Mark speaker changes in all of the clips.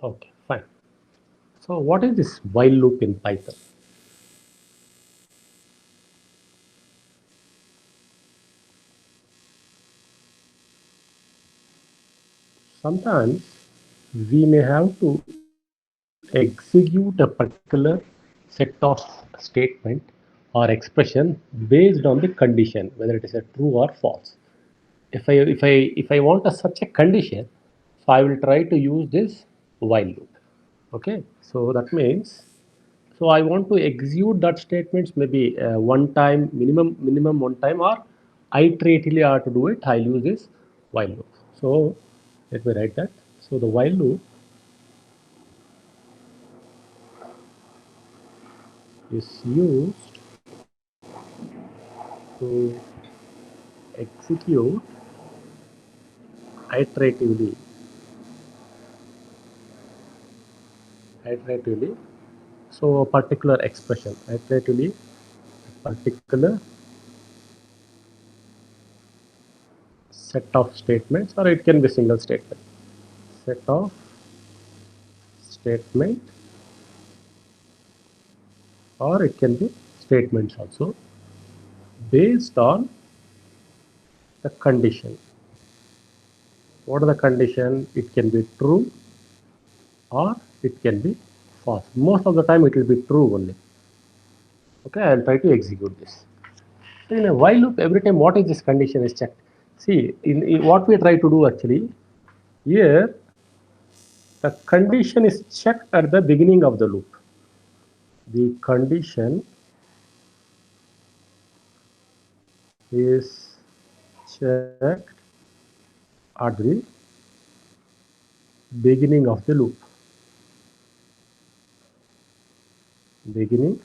Speaker 1: Okay, fine. So what is this while loop in Python? Sometimes we may have to execute a particular set of statement or expression based on the condition, whether it is a true or false. If I want a, such a condition, so I will try to use this while loop. Okay, so that means, so I want to execute that statements maybe one time, minimum one time, or iteratively I have to do it. I'll use this while loop. So let me write that. So the while loop is used to execute iteratively, iteratively. So a particular expression, iteratively, particular set of statements, or it can be single statement. Set of statement, or it can be statements also, based on the condition. What are the condition? It can be true or it can be false. Most of the time it will be true only. Okay, I'll try to execute this. So in a while loop, every time what is this condition is checked. See, in what we try to do actually, here the condition is checked at the beginning of the loop. The condition is checked at the beginning of the loop. Beginning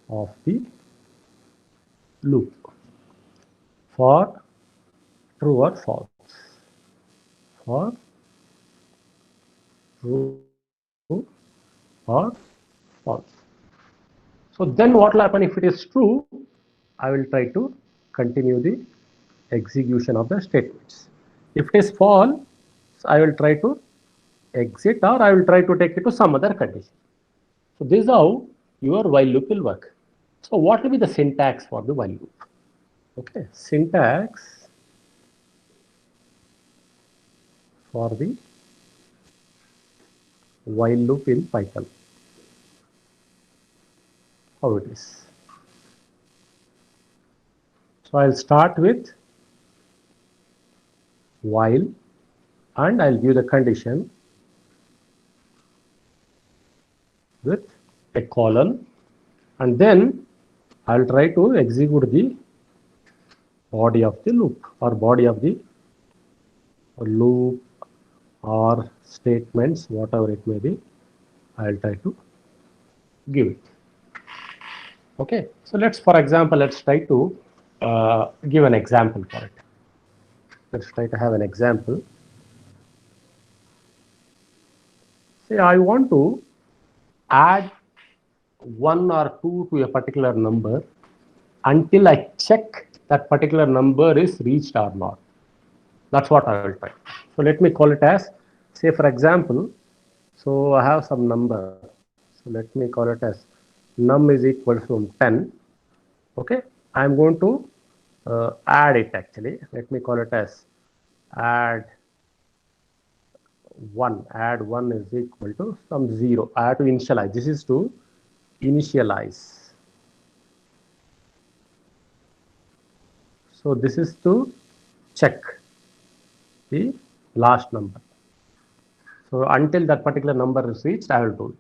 Speaker 1: of the loop for true or false. For true or false. So then what will happen if it is true? I will try to continue the execution of the statements. If it is false, I will try to exit, or I will try to take it to some other condition. So this is how your while loop will work. So what will be the syntax for the while loop? Okay, syntax for the while loop in Python. How it is? So I'll start with while, and I'll give the condition with a colon, and then I'll try to execute the body of the loop, or body of the loop, or statements, whatever it may be. I'll try to give it. Okay, so let's, for example, let's try to give an example for it. Let's try to have an example. Say I want to add 1 or 2 to a particular number until I check that particular number is reached or not. That's what I will try. So let me call it as, say for example, so I have some number. So let me call it as num is equal to 10. Okay, I'm going to add it actually. Let me call it as add 1. Add 1 is equal to some 0. I have to initialize. This is to initialize. So this is to check the last number. So until that particular number is reached, I will do it.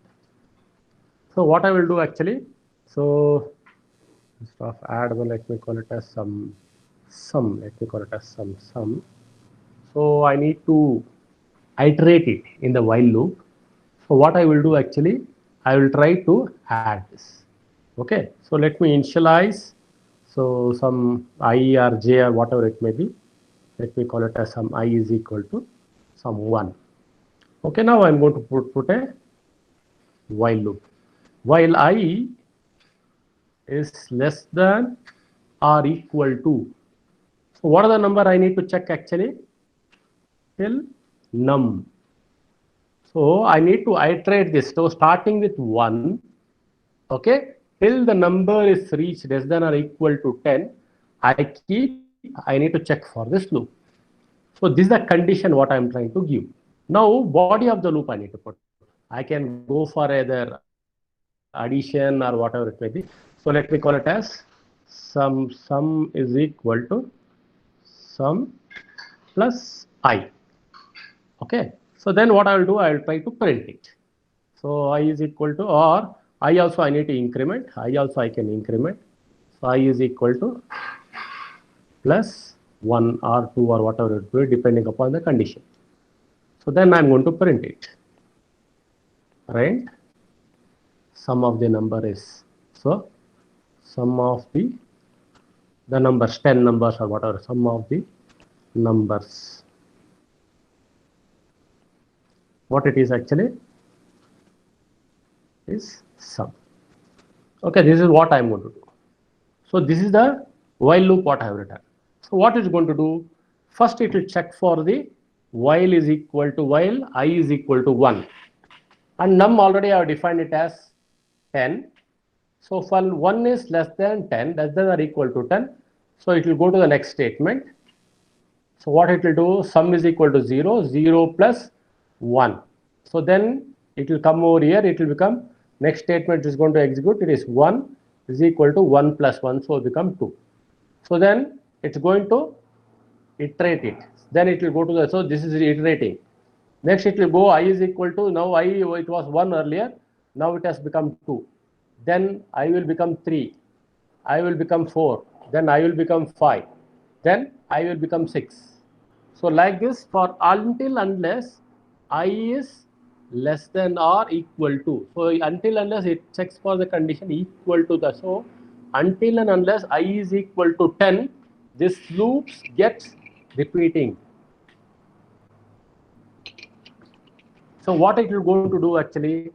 Speaker 1: So what I will do actually, so instead of add one, let me call it as some sum. Let me call it as some sum. So I need to iterate it in the while loop. So what I will do actually, I will try to add this. Okay, so let me initialize. So some I or j or whatever it may be. Let me call it as some I is equal to some 1. Okay, now I'm going to put a while loop. While I is less than or equal to. So what are the number I need to check actually? Till num. So I need to iterate this. So starting with 1, okay, till the number is reached less than or equal to 10, I need to check for this loop. So this is the condition what I am trying to give. Now body of the loop I need to put. I can go for either addition or whatever it may be. So let me call it as sum is equal to sum plus I. Okay. So then what I will do, I will try to print it. So I is equal to, or I also I need to increment. I also I can increment. So I is equal to plus 1 or 2 or whatever it will be depending upon the condition. So then I'm going to print it, right? Sum of the number is, so sum of the numbers, 10 numbers or whatever, sum of the numbers. What it is actually is sum. Okay, this is what I'm going to do. So this is the while loop what I have written. So what is going to do? First it will check for the while is equal to, while I is equal to 1. And num already I have defined it as 10. So for 1 is less than 10, less than or equal to 10. So it will go to the next statement. So what it will do, sum is equal to 0, 0 plus 1. So then it will come over here, it will become, next statement is going to execute, it is 1 is equal to 1 plus 1, so it become 2. So then it's going to iterate it. Then it will go to the, so this is iterating. Next it will go, I is equal to, now I, it was 1 earlier, now it has become 2. Then I will become 3, I will become 4, then I will become 5, then I will become 6. So like this for until unless I is less than or equal to. So until unless it checks for the condition equal to the, so until and unless I is equal to 10, this loop gets repeating. So what it will going to do actually,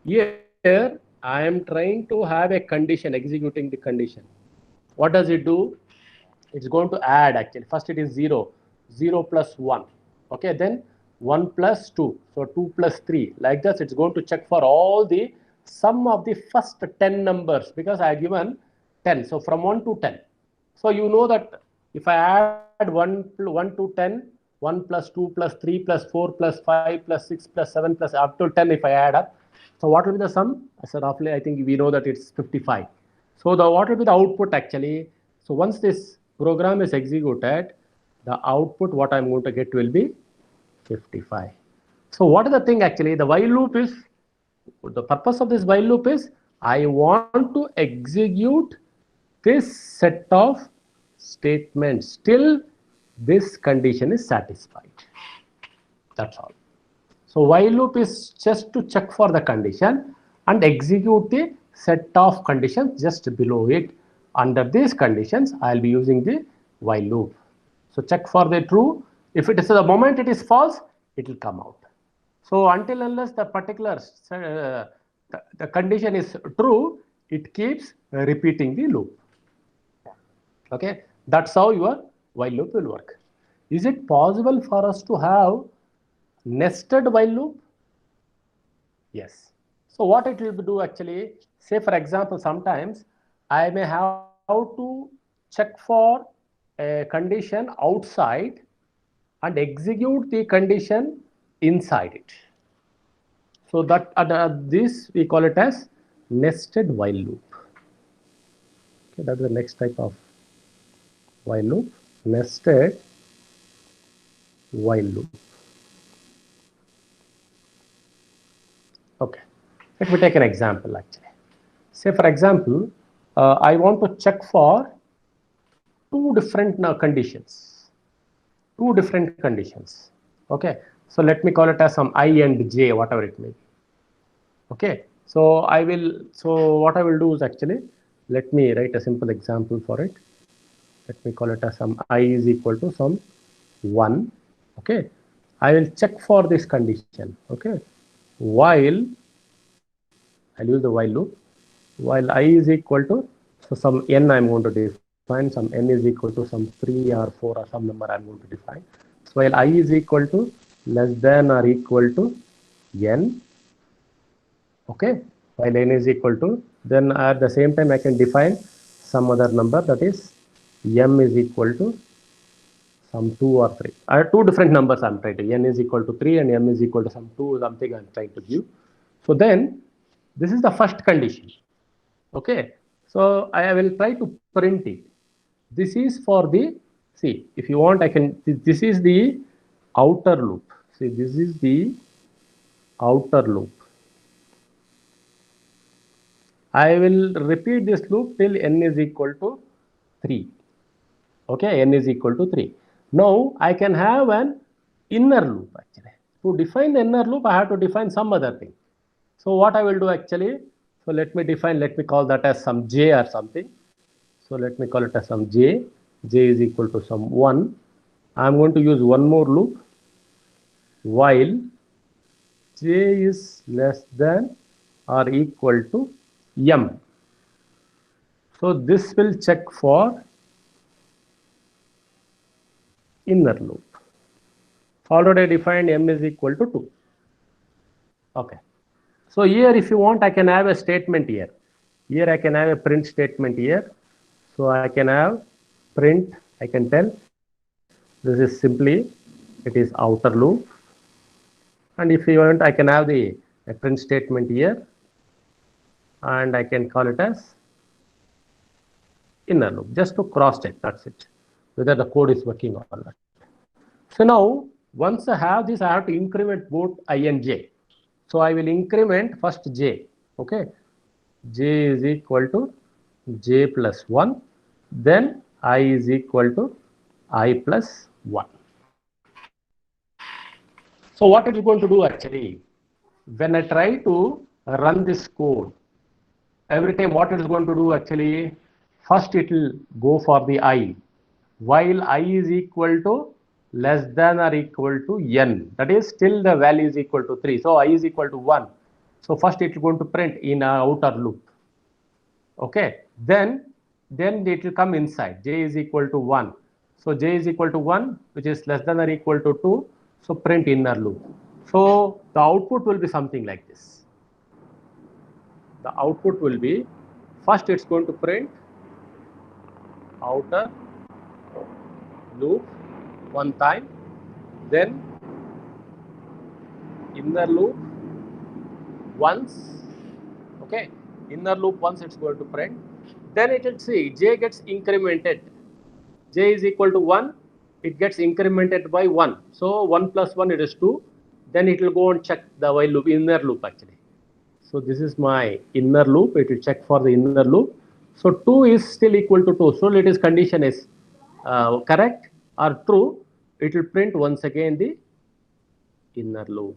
Speaker 1: here I am trying to have a condition, executing the condition. What does it do? It's going to add actually. First it is 0, 0 plus 1. Okay, then 1 plus 2. So 2 plus 3. Like this, it's going to check for all the sum of the first 10 numbers because I have given 10. So from 1 to 10. So you know that if I add 1 to 10, 1 plus 2 plus 3 plus 4 plus 5 plus 6 plus 7 plus up to 10 if I add up. So what will be the sum? So roughly I think we know that it's 55. So the what will be the output actually? So once this program is executed, the output what I'm going to get will be 55. So what is the thing actually? The while loop is, the purpose of this while loop is I want to execute this set of statements till this condition is satisfied. That's all. So while loop is just to check for the condition and execute the set of conditions just below it. Under these conditions, I'll be using the while loop. So check for the true. If it is the moment it is false, it will come out. So until unless the particular the condition is true, it keeps repeating the loop. Okay, that's how your while loop will work. Is it possible for us to have nested while loop? Yes. So what it will do actually, say for example, sometimes I may have to check for a condition outside and execute the condition inside it. So that this we call it as nested while loop. Okay, that's the next type of while loop, nested while loop. Okay, let me take an example actually. Say for example, I want to check for two different conditions. Okay, so let me call it as some I and j, whatever it may be. Okay, so what I will do is actually, let me write a simple example for it. Let me call it as some I is equal to some 1. Okay, I will check for this condition. Okay, while I'll use the while loop, while I is equal to, so some n I'm going to define, some n is equal to some 3 or 4 or some number I'm going to define. So while I is equal to less than or equal to n, okay, while n is equal to, then at the same time I can define some other number, that is m is equal to some 2 or 3. I have two different numbers I'm trying to, n is equal to 3 and m is equal to some 2 something I'm trying to give. So then this is the first condition. Okay, so I will try to print it. This is for the, see, if you want I can, this is the outer loop. See, this is the outer loop. I will repeat this loop till n is equal to 3. Okay, n is equal to 3. Now I can have an inner loop actually. To define the inner loop, I have to define some other thing. So what I will do actually, so let me define, let me call that as some j or something. So let me call it as some j. J is equal to some 1. I am going to use one more loop while j is less than or equal to m. So this will check for inner loop. Already defined m is equal to 2. Okay. So here if you want I can have a statement here. Here I can have a print statement here. So I can have print, I can tell this is simply, it is outer loop. And if you want I can have the print statement here and I can call it as inner loop just to cross check, that's it, whether the code is working or not. So now once I have this I have to increment both I and j. So I will increment first j, okay, j is equal to j plus 1, then I is equal to I plus 1. So what it is going to do actually, when I try to run this code, every time what it is going to do actually, first it will go for the I, while I is equal to less than or equal to n, that is still the value is equal to 3. So I is equal to 1. So first it is going to print in a outer loop. Okay, then it will come inside, j is equal to 1. So j is equal to 1, which is less than or equal to 2. So print inner loop. So the output will be something like this. The output will be, first it's going to print outer loop one time, then inner loop once, okay, inner loop once it's going to print, then it will see j gets incremented, j is equal to 1, it gets incremented by 1, so 1 plus 1 it is 2, then it will go and check the while loop, inner loop actually. So this is my inner loop, it will check for the inner loop. So 2 is still equal to 2, so let its condition is correct or true, it will print once again the inner loop.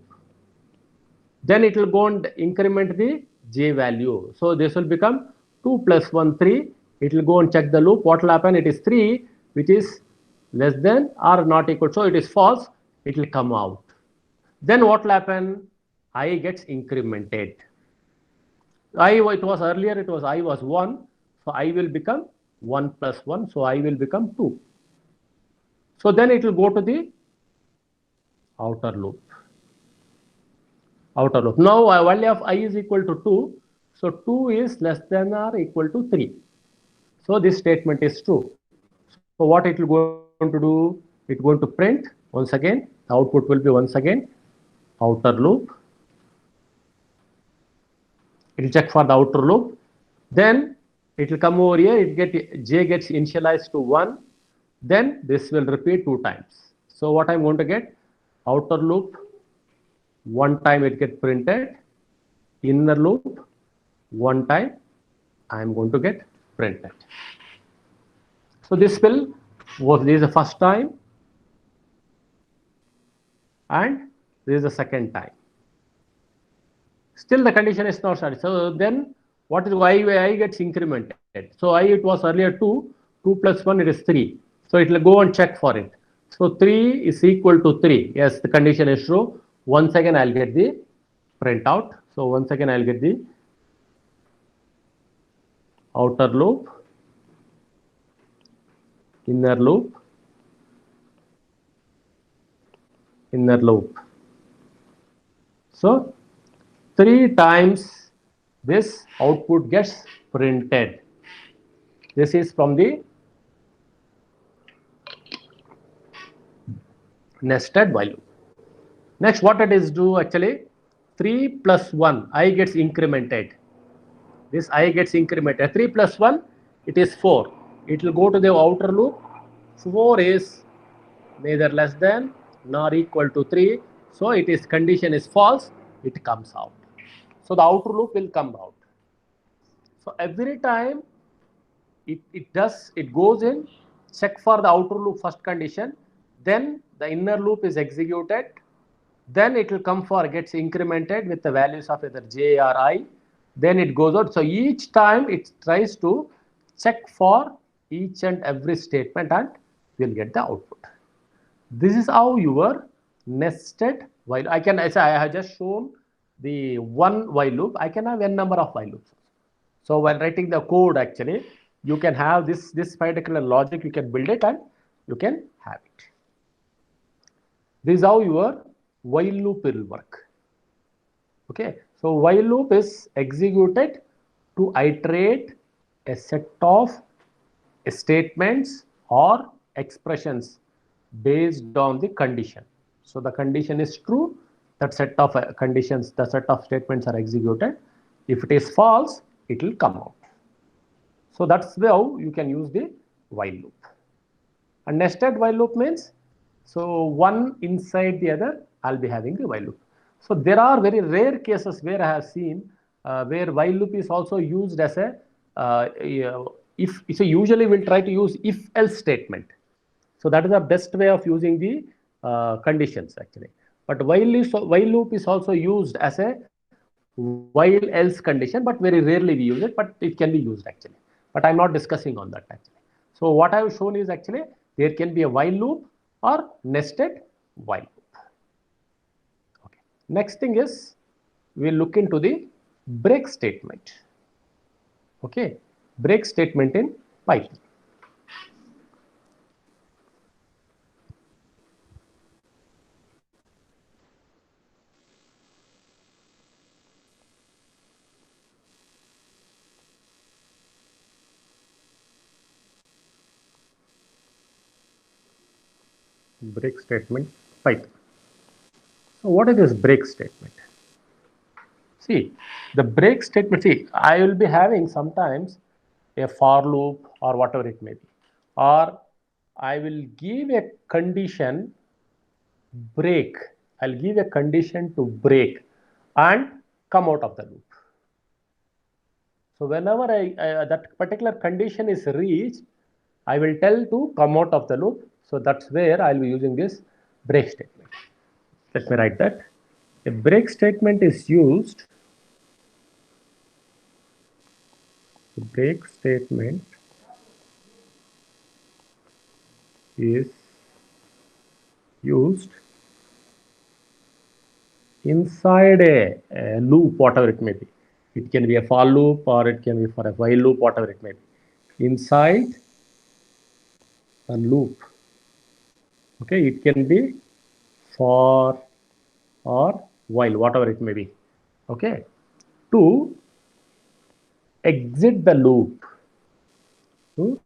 Speaker 1: Then it will go and increment the j value. So this will become 2 plus 1, 3. It will go and check the loop. What will happen? It is 3, which is less than or not equal. So it is false. It will come out. Then what will happen? I gets incremented. It was earlier, it was I was 1. So I will become 1 plus 1. So I will become 2. So then it will go to the outer loop. Outer loop. Now value of I is equal to 2. So 2 is less than or equal to 3. So this statement is true. So what it will going to do? It's going to print once again. The output will be once again outer loop. It will check for the outer loop. Then it will come over here. J gets initialized to 1. Then this will repeat 2 times. So what I'm going to get? Outer loop. One time it gets printed, inner loop, one time I am going to get printed. So this is the first time and this is the second time. Still the condition is not satisfied. So then what is why I gets incremented? So I it was earlier 2, 2 plus 1 it is 3. So it will go and check for it. So 3 is equal to 3. Yes, the condition is true. Once again I'll get the printout. So once again I'll get the outer loop, inner loop, inner loop. So 3 times this output gets printed. This is from the nested while loop. Next, what it is do actually, 3 plus 1, I gets incremented. This I gets incremented. 3 plus 1, it is 4. It will go to the outer loop. 4 is neither less than nor equal to 3. So it is condition is false. It comes out. So the outer loop will come out. So every time it goes in, check for the outer loop first condition, then the inner loop is executed, then it will come for gets incremented with the values of either j or I, then it goes out. So each time it tries to check for each and every statement and we'll get the output. This is how your nested while I can say I have just shown the one while loop. I can have n number of while loops. So while writing the code, actually, you can have this particular logic. You can build it and you can have it. This is how your while loop will work. Okay. So while loop is executed to iterate a set of statements or expressions based on the condition. So the condition is true, that set of conditions, the set of statements are executed. If it is false, it will come out. So that's how you can use the while loop. A nested while loop means, so one inside the other, I'll be having the while loop. So there are very rare cases where I have seen where while loop is also used as a, if so usually we'll try to use if else statement. So that is the best way of using the conditions actually. But while loop is also used as a while else condition, but very rarely we use it, but it can be used actually. But I'm not discussing on that actually. So what I have shown is actually there can be a while loop or nested while loop. Okay. Next thing is we'll look into the break statement. Okay, break statement in Python. Break statement Python. So what is this break statement? See, the break statement, see, I will be having sometimes a for loop or whatever it may be, or I will give a condition break. I'll give a condition to break and come out of the loop. So whenever that particular condition is reached, I will tell to come out of the loop. So that's where I'll be using this break statement. Let me write that. A break statement is used. The break statement is used inside a loop, whatever it may be. It can be a for loop or it can be for a while loop, whatever it may be. Inside a loop. Okay, it can be for or while, whatever it may be. Okay, to exit the loop. To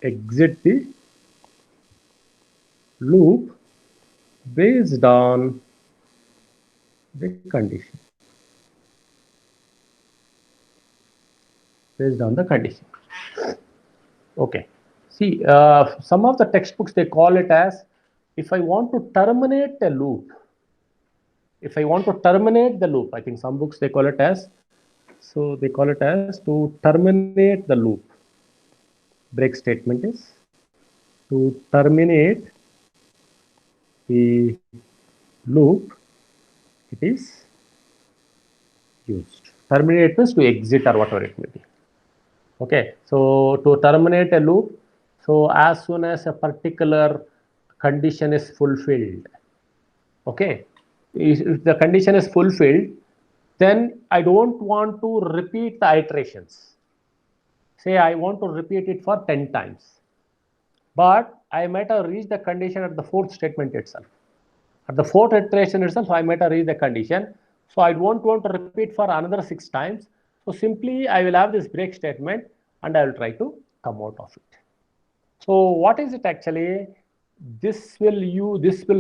Speaker 1: exit the loop based on the condition. Based on the condition. Okay. See, some of the textbooks, they call it as, if I want to terminate a loop, if I want to terminate the loop, I think some books they call it as, so they call it as to terminate the loop. Break statement is to terminate the loop, it is used. Terminate means to exit or whatever it may be. Okay, so to terminate a loop, so as soon as a particular condition is fulfilled, okay, if the condition is fulfilled, then I don't want to repeat the iterations. Say I want to repeat it for 10 times, but I might have reached the condition at the fourth statement itself. At the fourth iteration itself, I might have reached the condition. So I don't want to repeat for another 6 times. So simply I will have this break statement and I will try to come out of it. So what is it actually? This will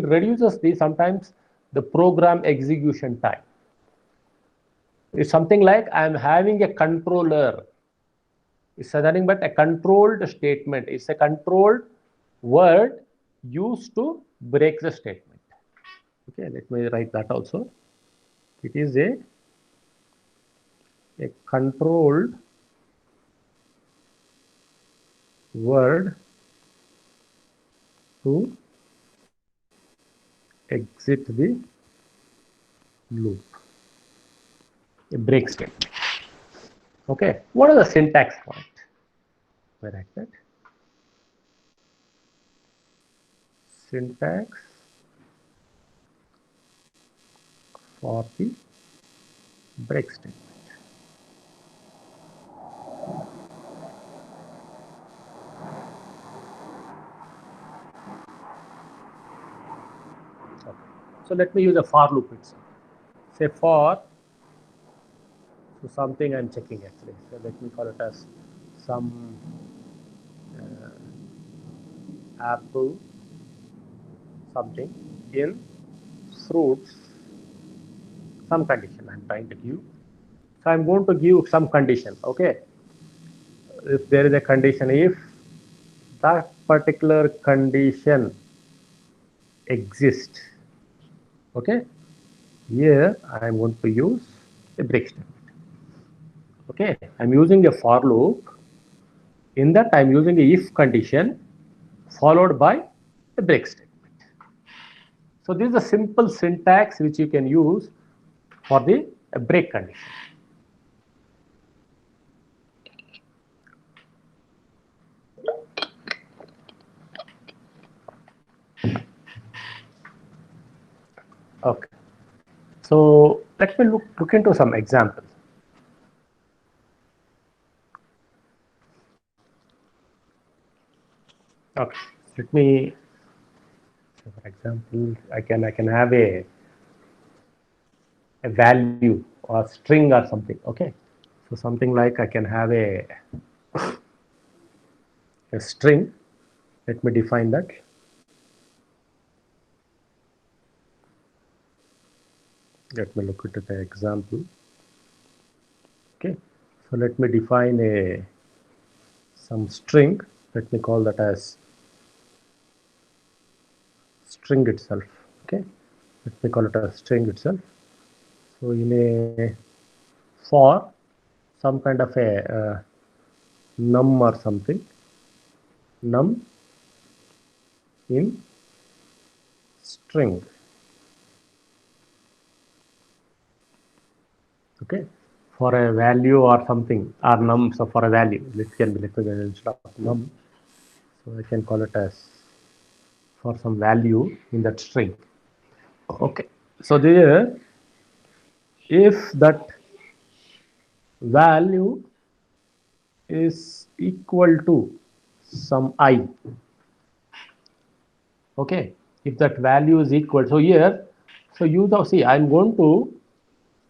Speaker 1: reduces the sometimes the program execution time. It's something like I am having a controller. It's nothing but a controlled statement. It's a controlled word used to break the statement. Okay, let me write that also. It is a controlled word to exit the loop, a break statement. Okay, what is the syntax for it? I write that. Syntax for the break statement. Okay. So let me use a for loop itself. Say for, so something I'm checking actually. So let me call it as some apple something in fruits, some condition I'm trying to give. So I'm going to give some condition. Okay, if there is a condition, if that particular condition exists, okay, here I'm going to use a break statement. Okay, I'm using a for loop. In that I'm using a if condition followed by a break statement. So this is a simple syntax which you can use for the break condition. Okay, so let me look into some examples. Okay, let me, for example, I can have a value or string or something. Okay, so something like I can have a string. Let me define that. Let me look at the example. Okay, so let me define a some string. Let me call that as string itself. Okay, let me call it a string itself. So in a for some kind of a num or something, num in string. Okay, for a value or something or num, so for a value, this can be instead of num, so I can call it as for some value in that string. Okay, so there, if that value is equal to some I, okay, if that value is equal, so here, so use of, see, I'm going to,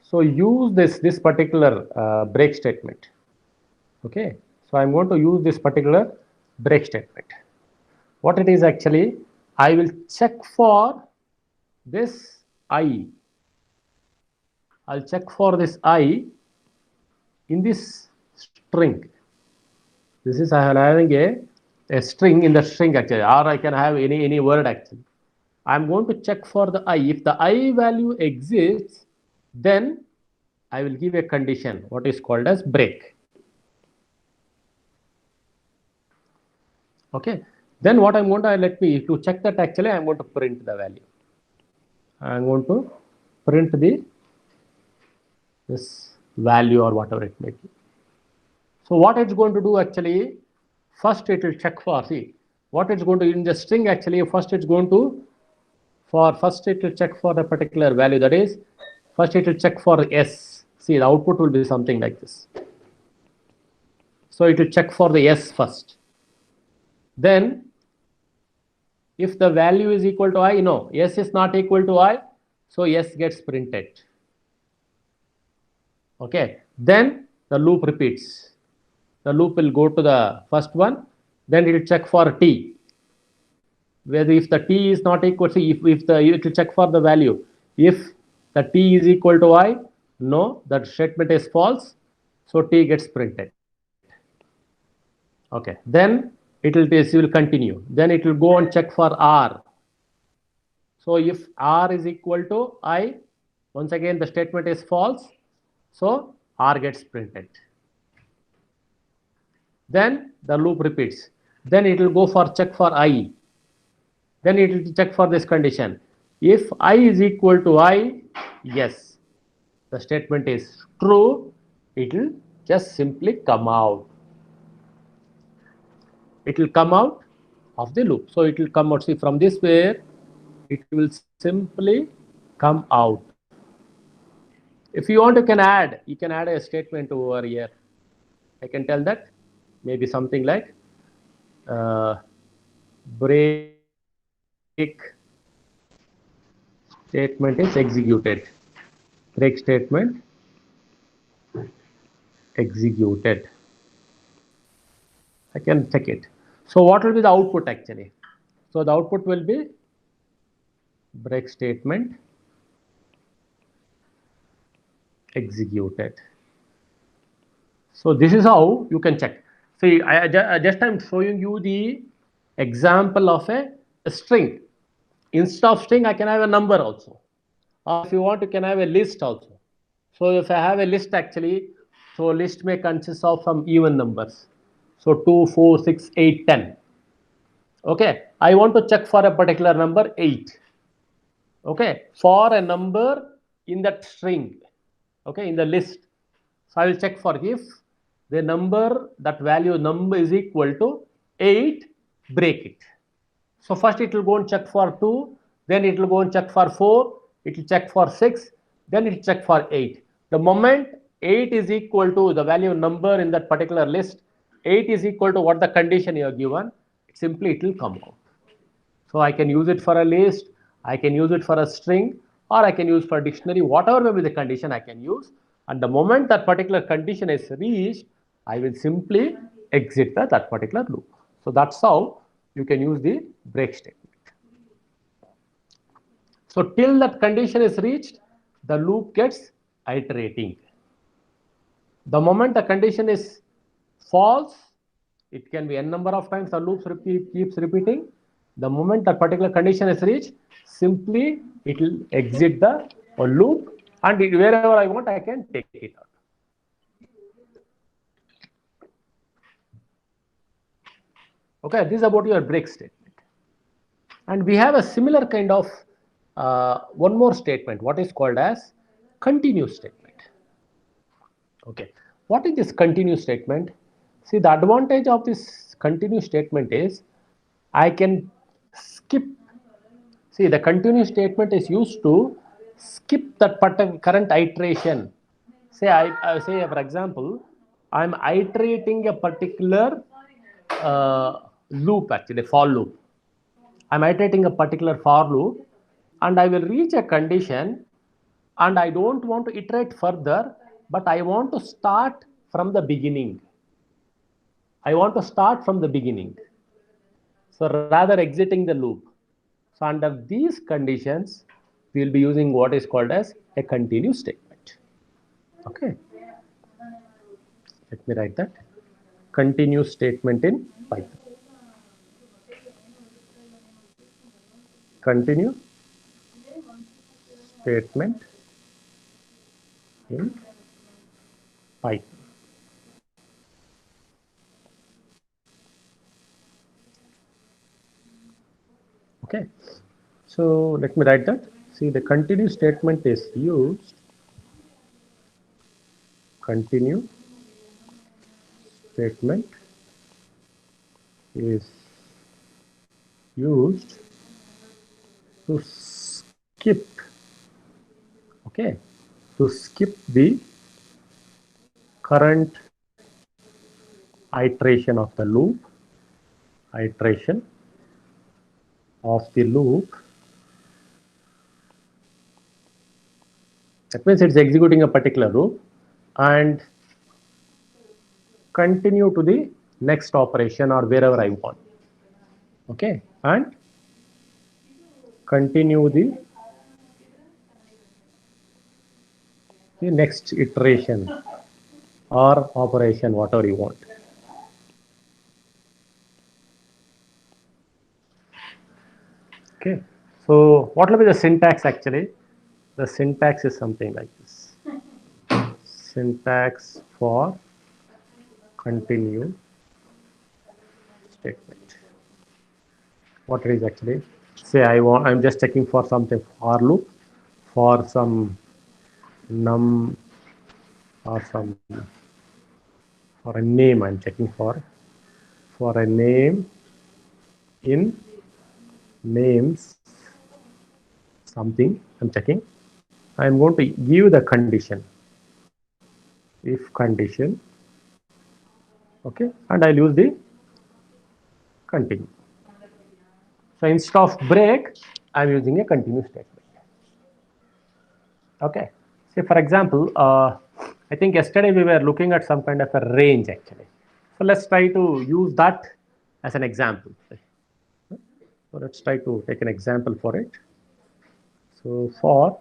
Speaker 1: so use this particular break statement. Okay, so I'm going to use this particular break statement. What it is actually, I will check for this I. I'll check for this I in this string. This is I am having a string in the string actually, or I can have any word actually. I'm going to check for the I. If the I value exists, then I will give a condition, what is called as break. Okay, then what I'm going to, let me to check that actually I'm going to print the value. I'm going to print this value or whatever it may be. So what it's going to do actually, first it will check for, see, what it's going to in the string actually, first it's going to, first it will check for the particular value, that is, first it will check for S. See, the output will be something like this. So it will check for the S first. Then If the value is equal to I, no, S is not equal to I, so S gets printed. Okay, then the loop repeats. The loop will go to the first one, then it will check for T. Whether if the T is not equal to, it will check for the value. If the T is equal to I, no, that statement is false, so T gets printed. Okay, then it will continue. Then it will go and check for R. So if R is equal to I, once again the statement is false, so R gets printed. Then the loop repeats. Then it will go for check for I. Then it will check for this condition. If I is equal to I, yes, the statement is true, it will just simply come out. It will come out of the loop. So it will come out, see, from this where it will simply come out. If you want, you can add a statement over here. I can tell that maybe something like break statement is executed. Break statement executed. I can check it. So what will be the output actually? So the output will be break statement executed. So this is how you can check. See, I just I'm showing you the example of a string. Instead of string, I can have a number also. Or if you want, you can have a list also. So if I have a list actually, so list may consist of some even numbers. So 2, 4, 6, 8, 10. Okay, I want to check for a particular number 8. Okay, for a number in that string. Okay, in the list. So I will check for if the number, that value number is equal to 8, break it. So first it will go and check for 2, then it will go and check for 4, it will check for 6, then it will check for 8. The moment 8 is equal to the value number in that particular list, 8 is equal to what the condition you have given, simply it will come out. So I can use it for a list, I can use it for a string, or I can use for a dictionary, whatever may be the condition I can use. And the moment that particular condition is reached, I will simply exit that particular loop. So that's how you can use the break statement. So till that condition is reached, the loop gets iterating. The moment the condition is false, it can be n number of times the loop keeps repeating. The moment that particular condition is reached, simply it will exit the loop, and wherever I want, I can take it out. Okay, this is about your break statement. And we have a similar kind of one more statement, what is called as continue statement. Okay, what is this continue statement? See, the advantage of this continue statement is I can skip. See, the continue statement is used to skip that current iteration. Say, I say, for example, I'm iterating a particular loop, actually, for loop. I'm iterating a particular for loop, and I will reach a condition, and I don't want to iterate further, but I want to start from the beginning. I want to start from the beginning. So rather exiting the loop. So under these conditions, we will be using what is called as a continue statement. Okay. Let me write that. Continue statement in Python. Continue statement in Python. Okay. So let me write that. See, the continue statement is used. Continue statement is used to skip, okay, to skip the current iteration of the loop, iteration of the loop, that means it's executing a particular loop and continue to the next operation or wherever I want. Okay, and continue the next iteration or operation, whatever you want. Okay, so what will be the syntax actually? The syntax is something like this. Syntax for continue statement. What it is actually? Say I'm just checking for something for loop for some num or some for a name. I'm checking for a name in names something. I'm checking. I'm going to give the condition. If condition, okay, and I'll use the continue. So instead of break, I'm using a continue statement. Okay. Say for example, I think yesterday we were looking at some kind of a range actually. So let's try to use that as an example. So let's try to take an example for it. So for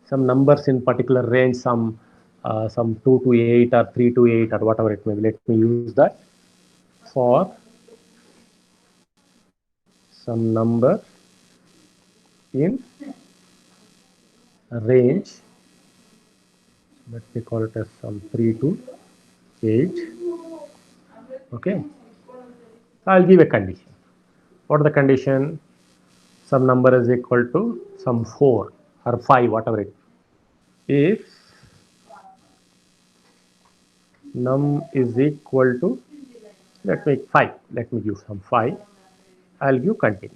Speaker 1: some numbers in particular range, some 2 to 8 or 3 to 8 or whatever it may be, let me use that for some number in range, let me call it as some 3 to 8. Okay, I'll give a condition. What is the condition? Some number is equal to some 4 or 5, whatever it is. If num is equal to, let me 5, let me give some 5, I'll give continue.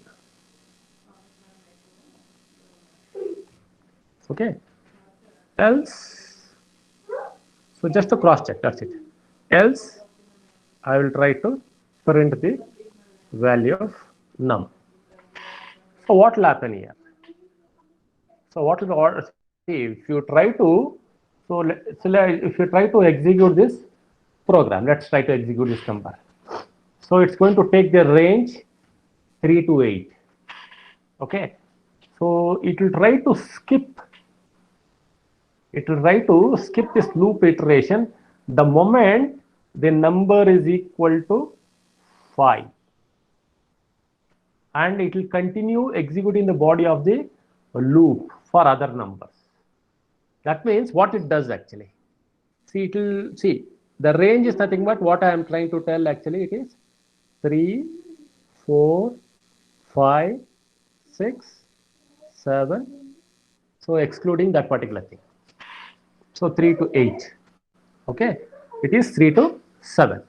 Speaker 1: Okay, else, so just to cross check, that's it. Else I will try to print the value of num. So what will happen here? So what is the order? See, if you try to, if you try to execute this program, let's try to execute this number. So it's going to take the range 3 to 8. Okay, so it will try to skip. It will try to skip this loop iteration the moment the number is equal to 5, and it will continue executing the body of the loop for other numbers. That means what it does actually. See, it will see the range is nothing but what I am trying to tell actually. It is 3, 4, 5, 6, 7. So excluding that particular thing. So 3 to 8. Okay, it is 3 to 7.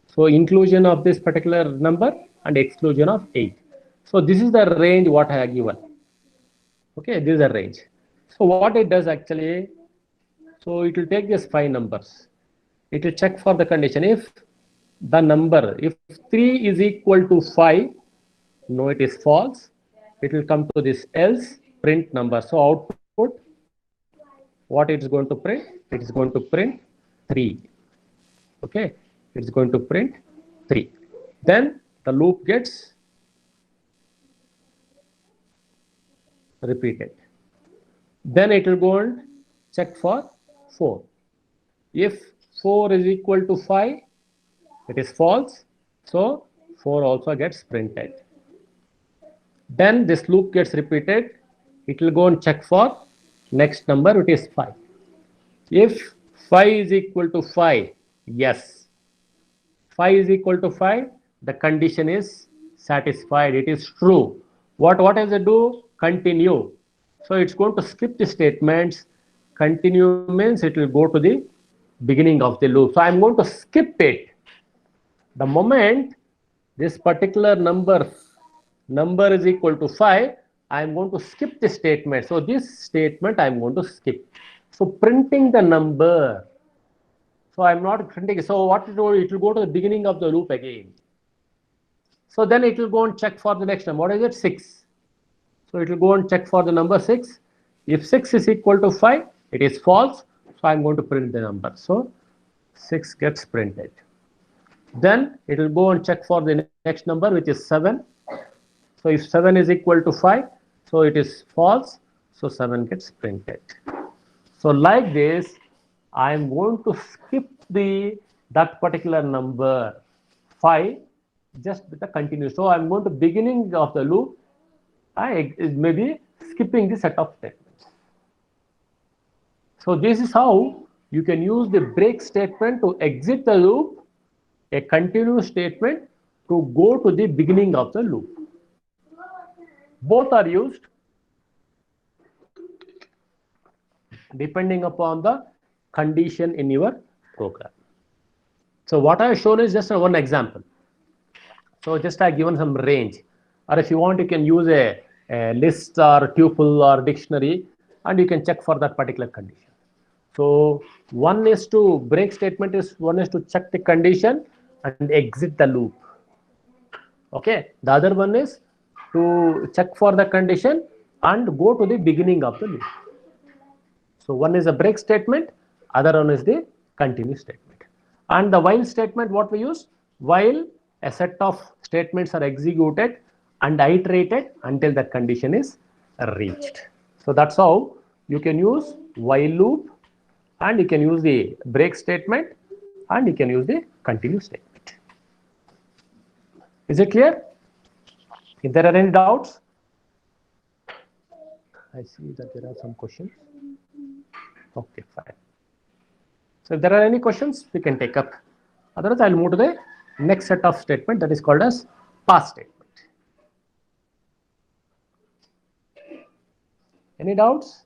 Speaker 1: So inclusion of this particular number and exclusion of 8. So this is the range what I have given. Okay, this is the range. So what it does actually, so it will take these 5 numbers. It will check for the condition. If the number, if 3 is equal to 5, no, it is false. It will come to this else print number. So output, what it is going to print? It is going to print 3. Okay, it's going to print 3. Then the loop gets repeated. Then it will go and check for 4. If 4 is equal to 5, it is false. So 4 also gets printed. Then this loop gets repeated. It will go and check for next number, it is 5. If 5 is equal to 5, yes, 5 is equal to 5, the condition is satisfied, it is true. What does it do? Continue. So it's going to skip the statements. Continue means it will go to the beginning of the loop. So I'm going to skip it. The moment this particular number is equal to 5, I am going to skip this statement. So this statement I am going to skip. So printing the number. So I am not printing. So what to do? It will go to the beginning of the loop again. So then it will go and check for the next number. What is it? 6. So it will go and check for the number 6. If 6 is equal to 5, it is false. So I'm going to print the number. So 6 gets printed. Then it will go and check for the next number, which is 7. So if 7 is equal to 5, so it is false. So 7 gets printed. So like this, I am going to skip that particular number 5 just with the continuous. So I'm going to beginning of the loop. I may be skipping the set of statements. So this is how you can use the break statement to exit the loop, a continuous statement to go to the beginning of the loop. Both are used depending upon the condition in your program. So what I have shown is just one example. So just I have given some range, or if you want, you can use a list or tuple or dictionary, and you can check for that particular condition. So one is to break statement is one is to check the condition and exit the loop. Okay, the other one is to check for the condition and go to the beginning of the loop. So one is a break statement, other one is the continue statement. And the while statement, what we use? While a set of statements are executed and iterated until that condition is reached. So that's how you can use while loop, and you can use the break statement, and you can use the continue statement. Is it clear? If there are any doubts, I see that there are some questions. Okay, fine. So if there are any questions, we can take up. Otherwise, I'll move to the next set of statement that is called as pass statement. Any doubts?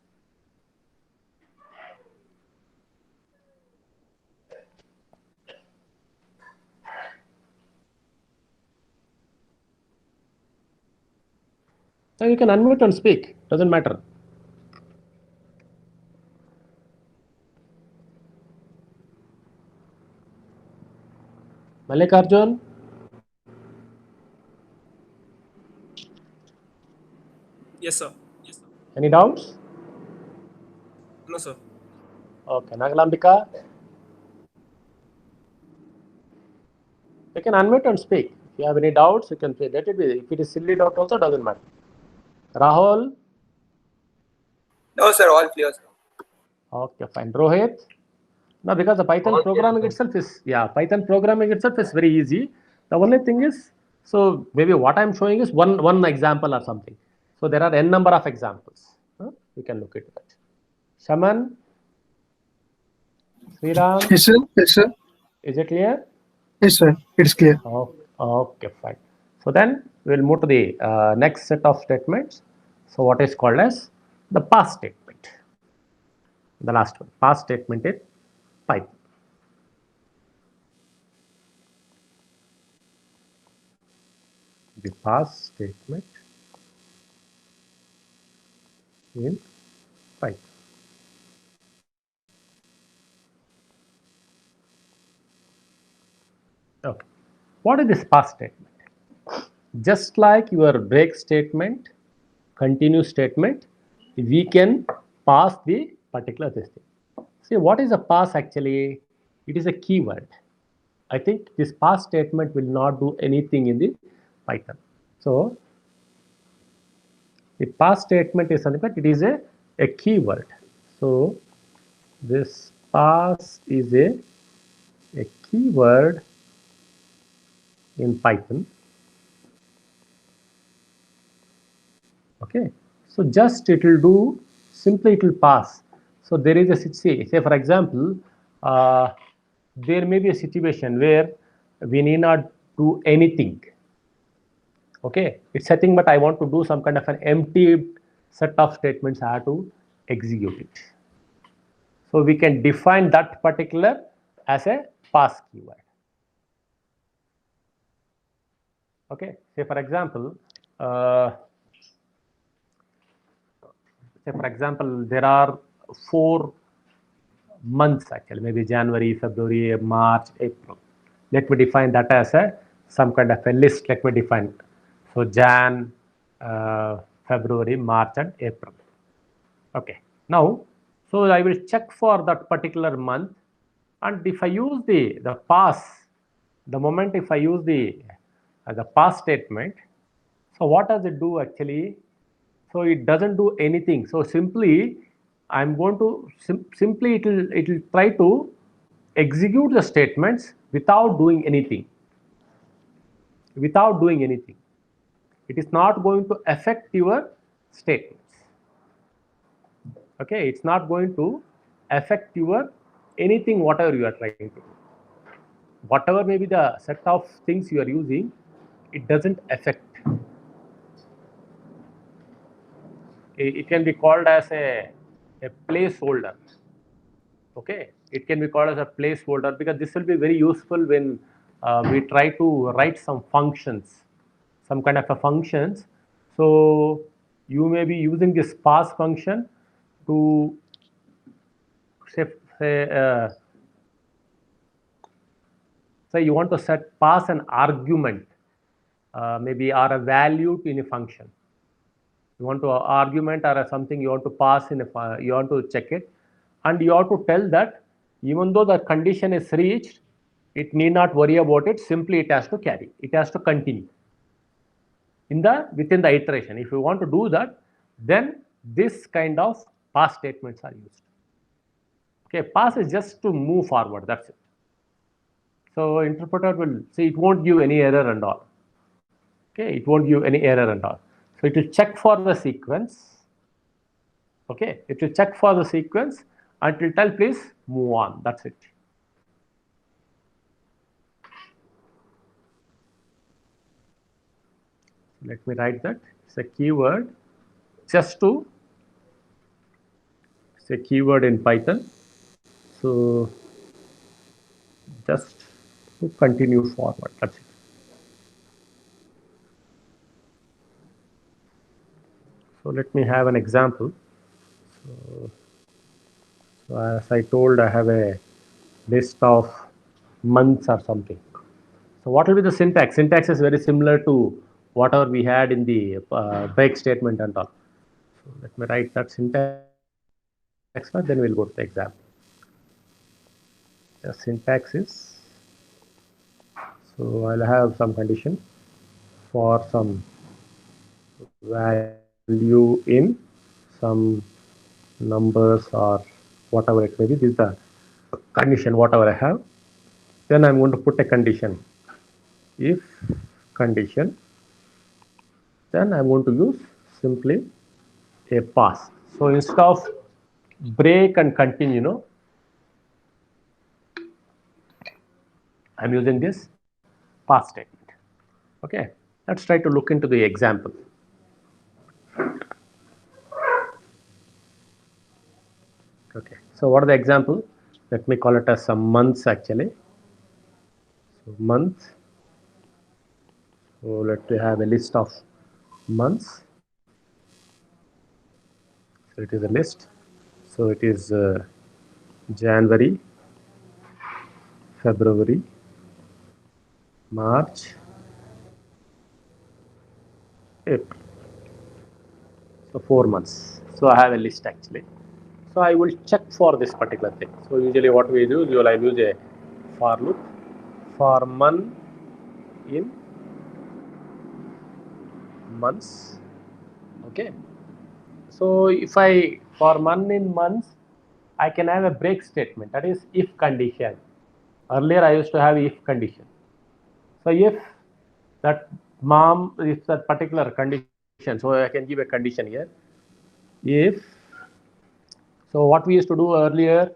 Speaker 1: So you can unmute and speak, doesn't matter. Mallikarjun?
Speaker 2: Yes, sir.
Speaker 1: Any doubts?
Speaker 2: No, sir.
Speaker 1: Okay, Nagalambika? You can unmute and speak. If you have any doubts, you can say. Let it be. If it is silly doubt also, doesn't matter. Rahul?
Speaker 3: No, sir, all clear, sir.
Speaker 1: Okay, fine. Rohit? No, because the Python programming itself is, Python programming itself is very easy. The only thing is, so maybe what I'm showing is one example or something. So there are n number of examples. You can look at that. Shaman? Sriram?
Speaker 4: Yes, sir. Yes, sir.
Speaker 1: Is it clear?
Speaker 4: Yes, sir. It's clear.
Speaker 1: Okay, fine. So then we'll move to the next set of statements. So what is called as the pass statement. The last one, pass statement in Python. The pass statement in Python. Okay. What is this pass statement? Just like your break statement, continue statement, we can pass the particular this thing. See, what is a pass actually? It is a keyword. I think this pass statement will not do anything in the Python. So the pass statement is something that it is a keyword. So this pass is a keyword in Python. Okay, so just it will do, simply it will pass. So there is a, say for example, there may be a situation where we need not do anything. Okay, it's a thing, but I want to do some kind of an empty set of statements. I have to execute it. So we can define that particular as a pass keyword. Okay, say for example, there are 4 months actually, maybe January, February, March, April. Let me define that as a some kind of a list. Let me define it. So Jan, February, March, and April. Okay. Now, so I will check for that particular month, and if I use the pass, the moment if I use the pass statement, so what does it do actually? So it doesn't do anything. So simply, I'm going to simply it will try to execute the statements without doing anything. Without doing anything, it is not going to affect your statements. Okay, it's not going to affect your anything whatever you are trying to do. Whatever may be the set of things you are using, it doesn't affect. It can be called as a placeholder. Okay, it can be called as a placeholder because this will be very useful when we try to write some functions, some kind of a functions. So you may be using this pass function to say you want to pass an argument, maybe or a value in a function. You want to argument or something you want to pass in a, you want to check it, and you have to tell that even though the condition is reached, it need not worry about it. Simply it has to carry, it has to continue within the iteration. If you want to do that, then this kind of pass statements are used. Okay, pass is just to move forward, that's it. So interpreter will see, it won't give any error and all. Okay, it won't give any error and all. So it will check for the sequence. Okay, it will check for the sequence and it will tell please move on. That's it. Let me write that. It's a keyword just to, it's a keyword in Python. So just to continue forward. That's it. So let me have an example. So as I told, I have a list of months or something. So what will be the syntax? Syntax is very similar to whatever we had in the break statement and all. So let me write that syntax first, then we'll go to the example. The syntax is, so I'll have some condition for some value in some numbers or whatever it may be. This is the condition, whatever I have. Then I'm going to put a condition. If condition, then I'm going to use simply a pass. So instead of break and continue, I'm using this pass statement. Okay, let's try to look into the example. Okay, so what are the example? Let me call it as some months actually. So month. So let me have a list of months. So it is a list. So it is January, February, March, April. So 4 months. So I have a list actually. So I will check for this particular thing. So usually what we do, I use a for loop for month in months. Okay. So if I for month in months, I can have a break statement, that is if condition. Earlier I used to have if condition. So if that if that particular condition, so I can give a condition here. If, so what we used to do earlier,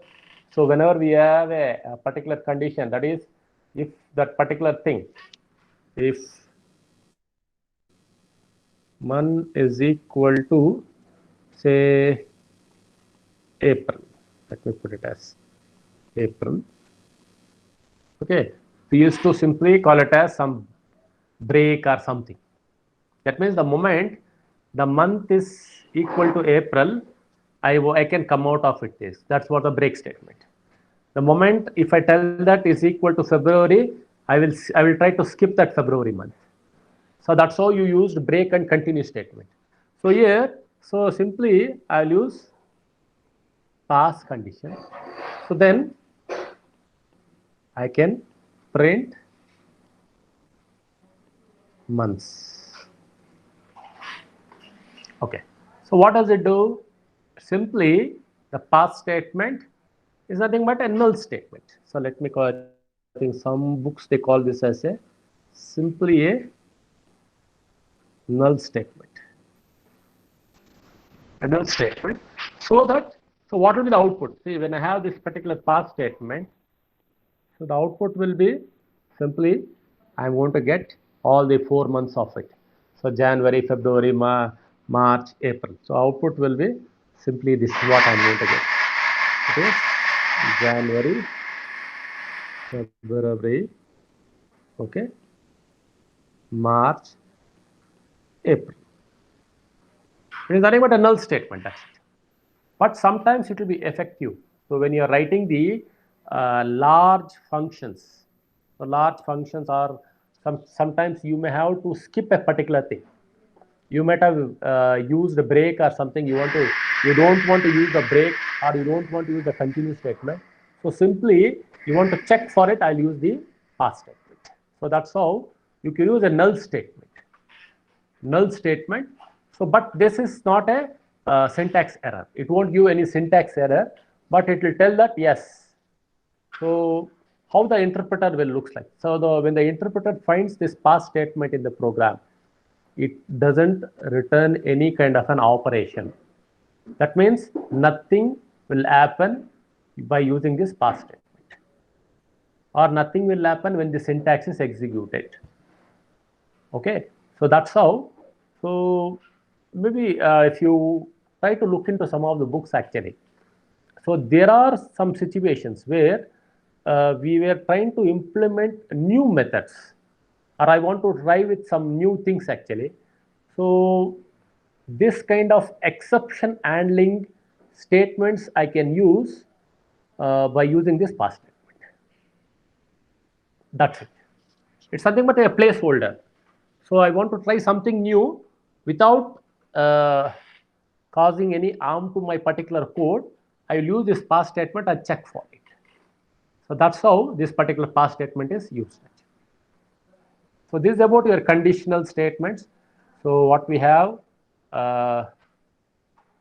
Speaker 1: so whenever we have a particular condition, that is if that particular thing, if month is equal to say April, let me put it as April. Okay, we used to simply call it as some break or something. That means the moment the month is equal to April, I can come out of it. That's what the break statement. The moment if I tell that is equal to February, I will try to skip that February month. So that's how you used break and continue statement. So here, so simply I'll use past condition. So then I can print months. Okay. So what does it do? Simply the past statement is nothing but a null statement. So let me call it, I think some books they call this as a simply a null statement. A null statement. So what will be the output? See, when I have this particular past statement, so the output will be simply I'm going to get all the 4 months of it. So January, February, March, April. So output will be simply this is what I'm going to get. It is January, February, okay, March, April. It is nothing but a null statement, that's it. But sometimes it will be effective. So when you are writing the large functions, so large functions are sometimes you may have to skip a particular thing. You might have used a break or something. You don't want to use the break, or you don't want to use the continue statement. So simply you want to check for it. I'll use the past statement. So that's how you can use a null statement. Null statement. So, but this is not a syntax error. It won't give any syntax error, but it will tell that yes. So how the interpreter will look like. So when the interpreter finds this past statement in the program, it doesn't return any kind of an operation. That means nothing will happen by using this past statement, or nothing will happen when the syntax is executed. Okay, so that's how. So maybe if you try to look into some of the books actually, so there are some situations where we were trying to implement new methods, or I want to try with some new things actually. So this kind of exception handling statements I can use by using this past statement. That's it. It's something but a placeholder. So I want to try something new without causing any harm to my particular code. I will use this past statement and check for it. So that's how this particular past statement is used. So this is about your conditional statements. So what we have,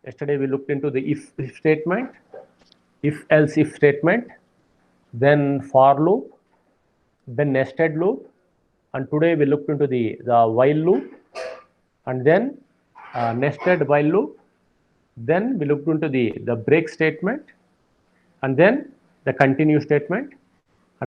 Speaker 1: yesterday we looked into the if statement, if else if statement, then for loop, then nested loop, and today we looked into the while loop, and then nested while loop, then we looked into the break statement, and then the continue statement,